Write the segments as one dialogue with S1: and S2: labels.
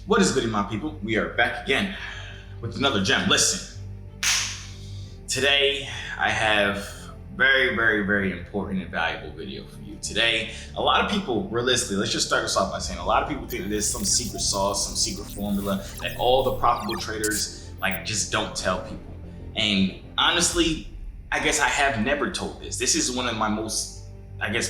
S1: What is good, my people? We are back again with another gem. Listen, today I have very important and valuable video for you. Today, a lot of people, realistically, let's just start this off by saying a lot of people think that there's some secret sauce, some secret formula that all the profitable traders just don't tell people. And honestly, I guess I have never told this. This is one of my most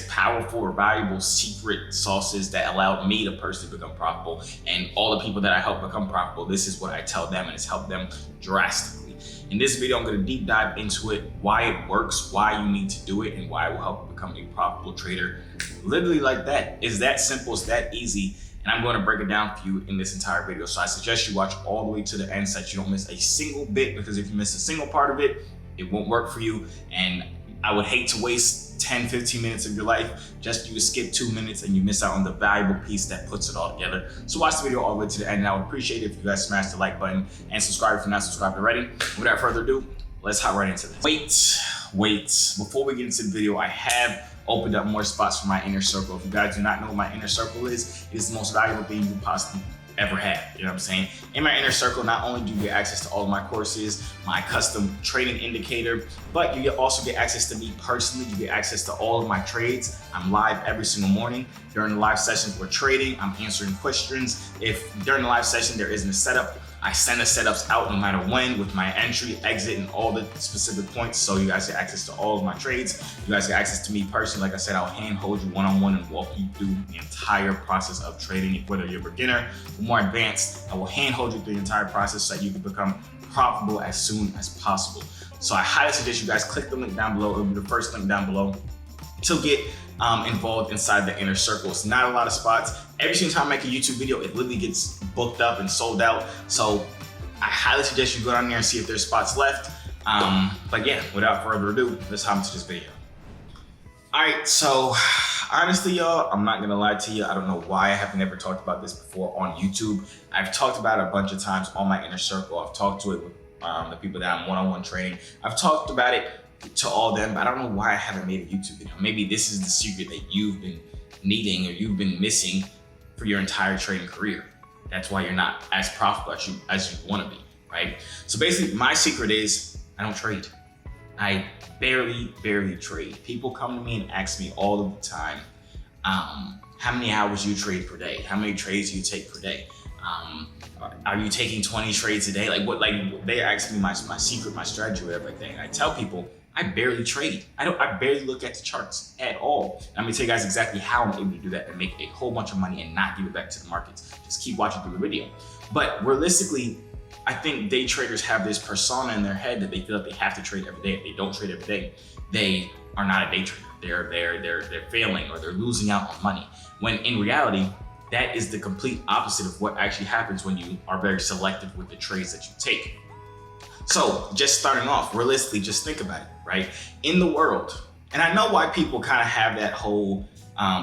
S1: powerful or valuable secret sauces that allowed me to personally become profitable. And all the people that I help become profitable, this is what I tell them, and it's helped them drastically. In this video, I'm gonna deep dive into it, why it works, why you need to do it, and why it will help you become a profitable trader. Literally like that. It's that simple, it's that easy. And I'm gonna break it down for you in this entire video. So I suggest you watch all the way to the end so that you don't miss a single bit, because if you miss a single part of it, it won't work for you. And I would hate to waste 10-15 minutes of your life just you skip 2 minutes and you miss out on the valuable piece that puts it all together. So watch the video all the way to the end, and I would appreciate it if you guys smash the like button and subscribe if you're not subscribed already. Without further ado, let's hop right into this. Wait, before we get into the video, I have opened up more spots for my inner circle. If you guys do not know what my inner circle is, it is the most valuable thing you possibly ever had. You know what I'm saying? In my inner circle, not only do you get access to all of my courses, my custom trading indicator, but you also get access to me personally. You get access to all of my trades. I'm live every single morning. During the live sessions, we're trading. I'm answering questions. If during the live session there isn't a setup, I send the setups out no matter when with my entry, exit, and all the specific points. So you guys get access to all of my trades. You guys get access to me personally. Like I said, I'll hand hold you one-on-one and walk you through the entire process of trading. Whether you're a beginner or more advanced, I will hand hold you through the entire process so that you can become profitable as soon as possible. So I highly suggest you guys click the link down below. It'll be the first link down below to get involved inside the inner circle. It's not a lot of spots. Every single time I make a YouTube video, it literally gets booked up and sold out. So I highly suggest you go down there and see if there's spots left. But yeah, without further ado, let's hop into this video. All right, so honestly, y'all, I'm not gonna lie to you. I don't know why I have never talked about this before on YouTube. I've talked about it a bunch of times on my inner circle. I've talked to it with the people that I'm one-on-one training. I've talked about it to all them, but I don't know why I haven't made a YouTube video. Maybe this is the secret that you've been needing or you've been missing for your entire trading career. That's why you're not as profitable as you want to be, right? So basically, my secret is I don't trade. I barely trade. People come to me and ask me all of the time, how many hours you trade per day? How many trades you take per day? Are you taking 20 trades a day? They ask me my secret, my strategy with everything. I tell people, I barely trade. I barely look at the charts at all. I'm gonna tell you guys exactly how I'm able to do that and make a whole bunch of money and not give it back to the markets. Just keep watching through the video. But realistically, I think day traders have this persona in their head that they feel like they have to trade every day. If they don't trade every day, they are not a day trader. They're failing or they're losing out on money. When in reality, that is the complete opposite of what actually happens when you are very selective with the trades that you take. So just starting off, realistically, just think about it, right? In the world, and I know why people kind of have that whole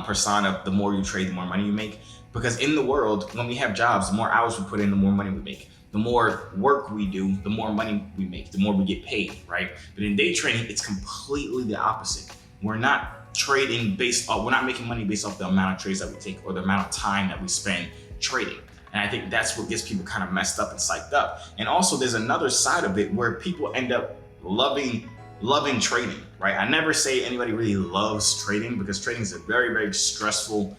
S1: persona of the more you trade, the more money you make, because in the world, when we have jobs, the more hours we put in, the more money we make. The more work we do, the more money we make, the more we get paid, right? But in day trading, it's completely the opposite. We're not trading we're not making money based off the amount of trades that we take or the amount of time that we spend trading. And I think that's what gets people kind of messed up and psyched up. And also there's another side of it where people end up loving trading, right? I never say anybody really loves trading, because trading is a very stressful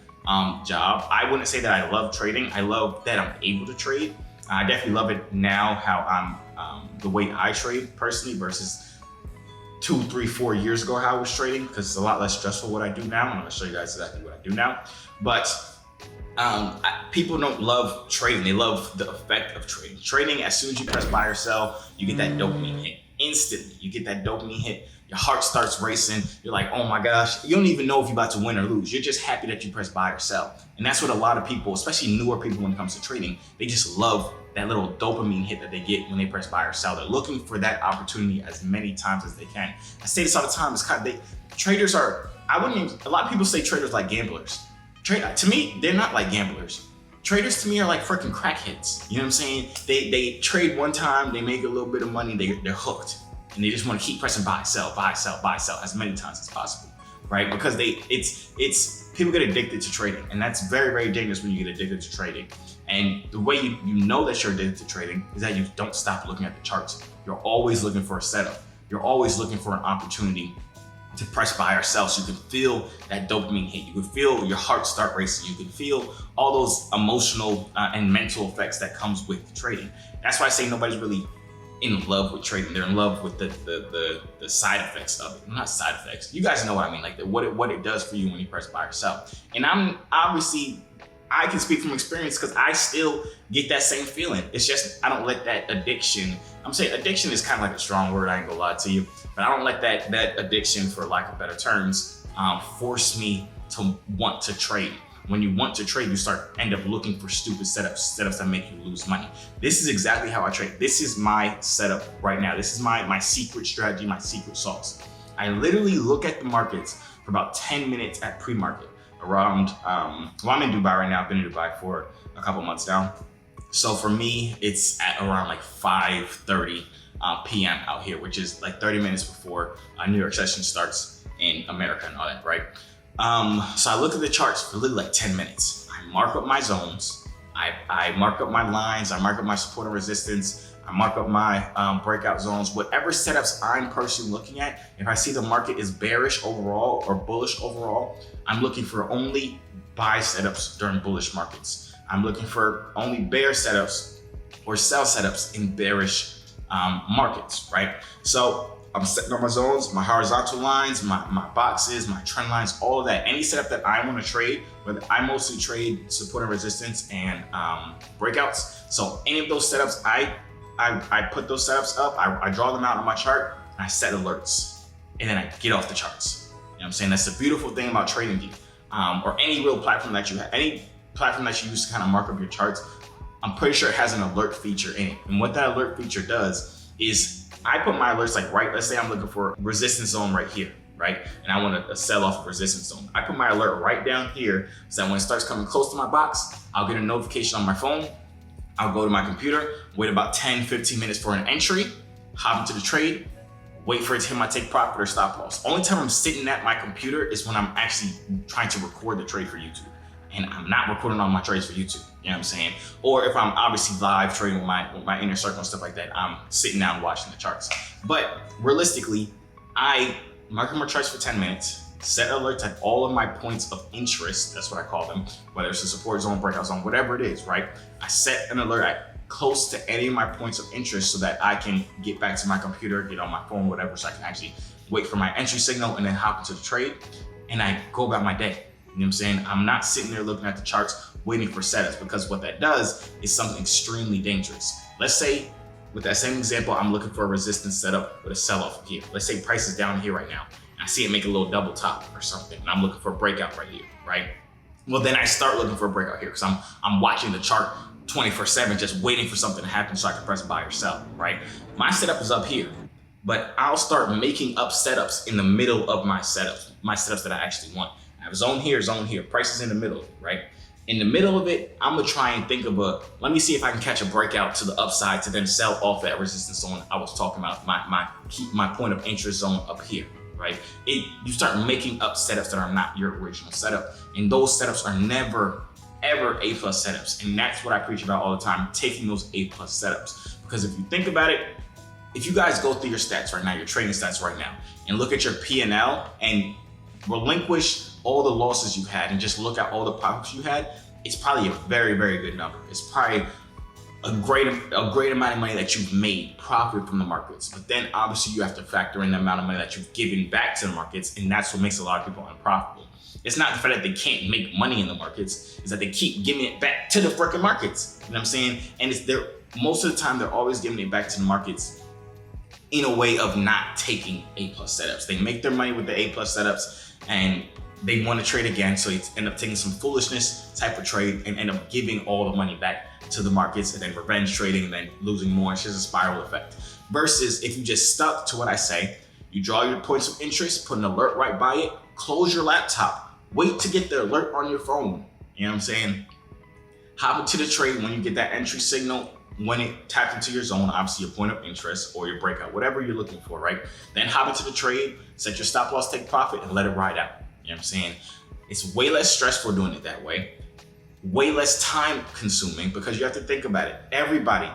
S1: job. I wouldn't say that I love trading. I love that I'm able to trade. I definitely love it now how I'm the way I trade personally versus 2, 3, 4 years ago how I was trading, because it's a lot less stressful what I do now. And I'm gonna show you guys exactly what I do now. But people don't love trading. They love the effect of trading. Trading, as soon as you press buy or sell, you get that dopamine hit. Instantly, you get that dopamine hit. Your heart starts racing. You're like, oh my gosh. You don't even know if you're about to win or lose. You're just happy that you press buy or sell. And that's what a lot of people, especially newer people when it comes to trading, they just love that little dopamine hit that they get when they press buy or sell. They're looking for that opportunity as many times as they can. I say this all the time. Traders are, a lot of people say traders like gamblers. To me, they're not like gamblers. Traders to me are like freaking crackheads. You know what I'm saying? They trade one time, they make a little bit of money, they're hooked. And they just want to keep pressing buy, sell as many times as possible. right? Because it's people get addicted to trading, and that's very, very dangerous when you get addicted to trading. And the way you know that you're addicted to trading is that you don't stop looking at the charts. You're always looking for a setup. You're always looking for an opportunity to press buy or sell, so you can feel that dopamine hit. You can feel your heart start racing. You can feel all those emotional and mental effects that comes with trading. That's why I say nobody's really in love with trading. They're in love with the side effects of it. Not side effects. You guys know what I mean, like what it does for you when you press buy or sell. And I can speak from experience because I still get that same feeling. It's just I don't let that addiction. I'm saying addiction is kind of like a strong word. I ain't gonna lie to you, but I don't let that addiction, for lack of better terms, force me to want to trade. When you want to trade, you end up looking for stupid setups that make you lose money. This is exactly how I trade. This is my setup right now. This is my secret strategy, my secret sauce. I literally look at the markets for about 10 minutes at pre-market around, I'm in Dubai right now. I've been in Dubai for a couple months now. So for me, it's at around like 5:30 p.m. out here, which is like 30 minutes before New York session starts in America and all that, right? So I look at the charts for literally like 10 minutes. I mark up my zones. I mark up my lines. I mark up my support and resistance. I mark up my breakout zones. Whatever setups I'm personally looking at, if I see the market is bearish overall or bullish overall, I'm looking for only buy setups during bullish markets. I'm looking for only bear setups or sell setups in bearish markets, right? So I'm setting up my zones, my horizontal lines, my boxes, my trend lines, all of that. Any setup that I want to trade, whether I mostly trade support and resistance and breakouts. So any of those setups, I put those setups up, I draw them out on my chart, and I set alerts, and then I get off the charts. You know what I'm saying? That's the beautiful thing about TradingView, or any real platform that you have, any platform that you use to kind of mark up your charts. I'm pretty sure it has an alert feature in it. And what that alert feature does is I put my alerts like let's say I'm looking for resistance zone right here, right? And I want to sell off a resistance zone. I put my alert right down here so that when it starts coming close to my box, I'll get a notification on my phone. I'll go to my computer, wait about 10, 15 minutes for an entry, hop into the trade, wait for it to hit my take profit or stop loss. Only time I'm sitting at my computer is when I'm actually trying to record the trade for YouTube. And I'm not recording all my trades for YouTube, you know what I'm saying? Or if I'm obviously live trading with my inner circle and stuff like that, I'm sitting down watching the charts. But realistically, I mark my charts for 10 minutes, set alerts at all of my points of interest, that's what I call them, whether it's a support zone, breakout zone, whatever it is, right? I set an alert at close to any of my points of interest so that I can get back to my computer, get on my phone, whatever, so I can actually wait for my entry signal and then hop into the trade, and I go about my day. You know what I'm saying? I'm not sitting there looking at the charts waiting for setups, because what that does is something extremely dangerous. Let's say, with that same example, I'm looking for a resistance setup with a sell-off here. Let's say price is down here right now. I see it make a little double top or something, and I'm looking for a breakout right here, right? Well, then I start looking for a breakout here because I'm watching the chart 24/7, just waiting for something to happen so I can press buy or sell, right? My setup is up here, but I'll start making up setups in the middle of my setups that I actually want. I have zone here, price is in the middle, right? In the middle of it, I'm gonna try and think of let me see if I can catch a breakout to the upside to then sell off that resistance zone I was talking about, my point of interest zone up here, right? You start making up setups that are not your original setup. And those setups are never, ever A+ setups. And that's what I preach about all the time, taking those A+ setups. Because if you think about it, if you guys go through your stats right now, your trading stats right now, and look at your P&L and relinquish all the losses you had and just look at all the profits you had, it's probably a very, very good number. It's probably a great amount of money that you've made profit from the markets. But then obviously you have to factor in the amount of money that you've given back to the markets, and that's what makes a lot of people unprofitable. It's not the fact that they can't make money in the markets, it's that they keep giving it back to the freaking markets. You know what I'm saying? And most of the time they're always giving it back to the markets in a way of not taking A+ setups. They make their money with the A+ setups and they want to trade again, so they end up taking some foolishness type of trade and end up giving all the money back to the markets and then revenge trading and then losing more. It's just a spiral effect. Versus if you just stuck to what I say, you draw your points of interest, put an alert right by it, close your laptop, wait to get the alert on your phone. You know what I'm saying? Hop into the trade when you get that entry signal, when it tapped into your zone, obviously your point of interest or your breakout, whatever you're looking for, right? Then hop into the trade, set your stop loss, take profit, and let it ride out. You know what I'm saying? It's way less stressful doing it that way. Way less time consuming, because you have to think about it. Everybody,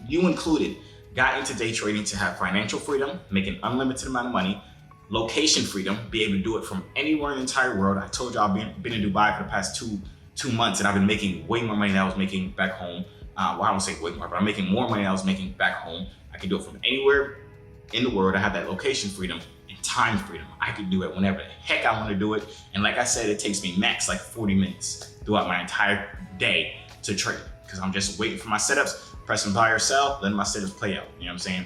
S1: you included, got into day trading to have financial freedom, make an unlimited amount of money, location freedom, be able to do it from anywhere in the entire world. I told you I've been in Dubai for the past two months, and I've been making way more money than I was making back home. Well, I won't say way more, but I'm making more money than I was making back home. I can do it from anywhere in the world. I have that location freedom and time freedom. I can do it whenever the heck I want to do it. And like I said, it takes me max like 40 minutes throughout my entire day to trade, because I'm just waiting for my setups, pressing buy or sell, letting my setups play out. You know what I'm saying?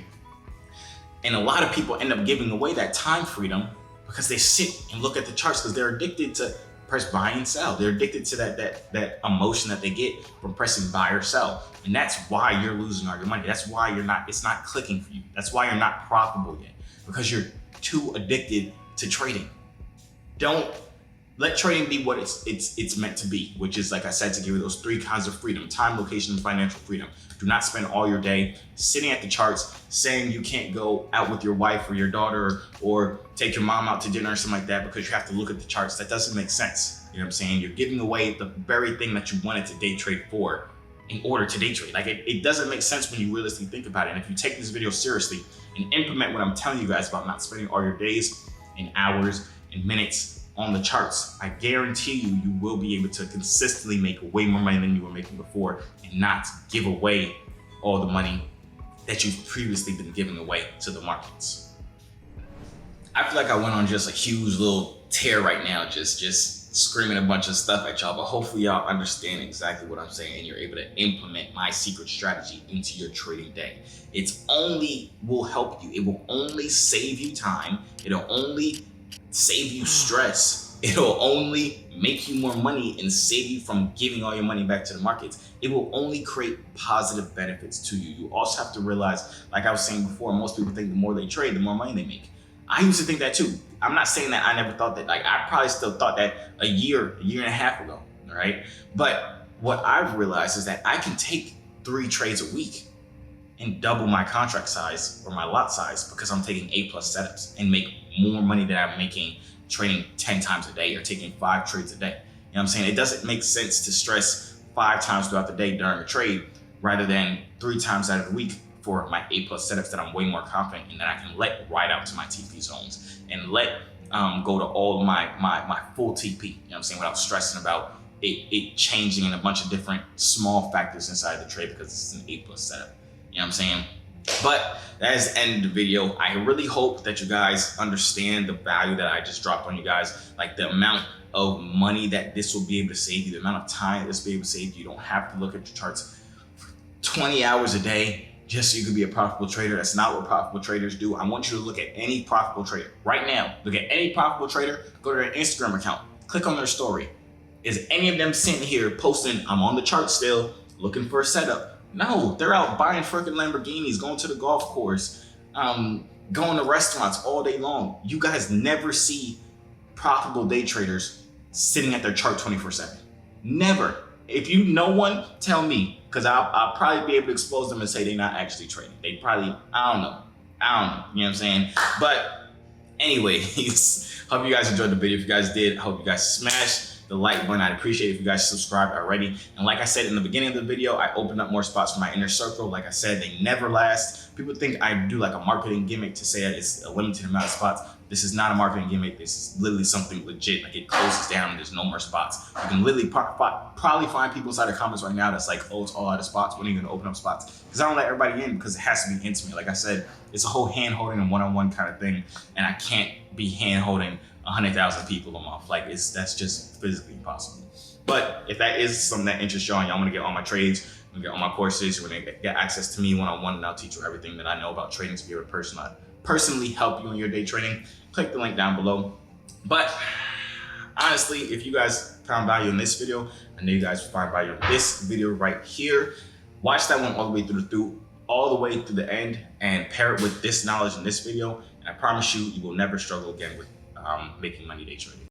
S1: And a lot of people end up giving away that time freedom because they sit and look at the charts, because they're addicted to press buy and sell. They're addicted to that emotion that they get from pressing buy or sell. And that's why you're losing all your money. That's why it's not clicking for you. That's why you're not profitable yet, because you're too addicted to trading. Don't let trading be what it's meant to be, which is, like I said, to give you those three kinds of freedom: time, location, and financial freedom. Do not spend all your day sitting at the charts saying you can't go out with your wife or your daughter or take your mom out to dinner or something like that because you have to look at the charts. That doesn't make sense. You know what I'm saying? You're giving away the very thing that you wanted to day trade for in order to day trade. Like it doesn't make sense when you realistically think about it. And if you take this video seriously and implement what I'm telling you guys about not spending all your days and hours and minutes on the charts, I guarantee you will be able to consistently make way more money than you were making before, and not give away all the money that you've previously been giving away to the markets. I feel like I went on just a huge little tear right now, just screaming a bunch of stuff at y'all, but hopefully y'all understand exactly what I'm saying and you're able to implement my secret strategy into your trading day. It's only will help you. It will only save you time. It'll only save you stress. It'll only make you more money and save you from giving all your money back to the markets. It will only create positive benefits to you. You also have to realize, like I was saying before, most people think the more they trade, the more money they make. I used to think that too. I'm not saying that I never thought that. Like, I probably still thought that a year and a half ago, all right? But what I've realized is that I can take 3 trades a week and double my contract size or my lot size, because I'm taking A+ setups, and make more money than I'm making trading 10 times a day or taking 5 trades a day. You know what I'm saying? It doesn't make sense to stress 5 times throughout the day during a trade rather than 3 times out of the week for my A+ setups that I'm way more confident in, that I can let ride out to my TP zones and let go to all of my full TP, you know what I'm saying, without stressing about it changing in a bunch of different small factors inside the trade because it's an A+ setup. You know what I'm saying? But that is the end of the video. I really hope that you guys understand the value that I just dropped on you guys, like the amount of money that this will be able to save you, the amount of time this will be able to save you. You don't have to look at your charts 20 hours a day just so you can be a profitable trader. That's not what profitable traders do. I want you to look at any profitable trader right now. Look at any profitable trader, go to their Instagram account, click on their story. Is any of them sitting here posting, I'm on the chart still, looking for a setup? No, they're out buying freaking Lamborghinis, going to the golf course, going to restaurants all day long. You guys never see profitable day traders sitting at their chart 24/7. Never. If you know one, tell me, because I'll probably be able to expose them and say they're not actually trading. They probably, I don't know. You know what I'm saying? But anyways, hope you guys enjoyed the video. If you guys did, I hope you guys smash the like button. I'd appreciate it if you guys subscribe already. And like I said in the beginning of the video, I opened up more spots for my inner circle. Like I said, they never last. People think I do like a marketing gimmick to say that it's a limited amount of spots. This is not a marketing gimmick. This is literally something legit. Like, it closes down and there's no more spots. You can literally probably find people inside the comments right now that's like, oh, it's all out of spots. When are you gonna open up spots? Because I don't let everybody in, because it has to be intimate. Like I said, it's a whole hand-holding and one-on-one kind of thing. And I can't be hand-holding 100,000 people a month. Like, that's just physically impossible. But if that is something that interests y'all and y'all want to get all my trades, you get all my courses, you want to get access to me one-on-one, and I'll teach you everything that I know about trading to be able to personally help you in your day trading, click the link down below. But honestly, if you guys found value in this video, I know you guys will find value in this video right here. Watch that one all the way through the end, and pair it with this knowledge in this video, and I promise you, you will never struggle again with making money day trading.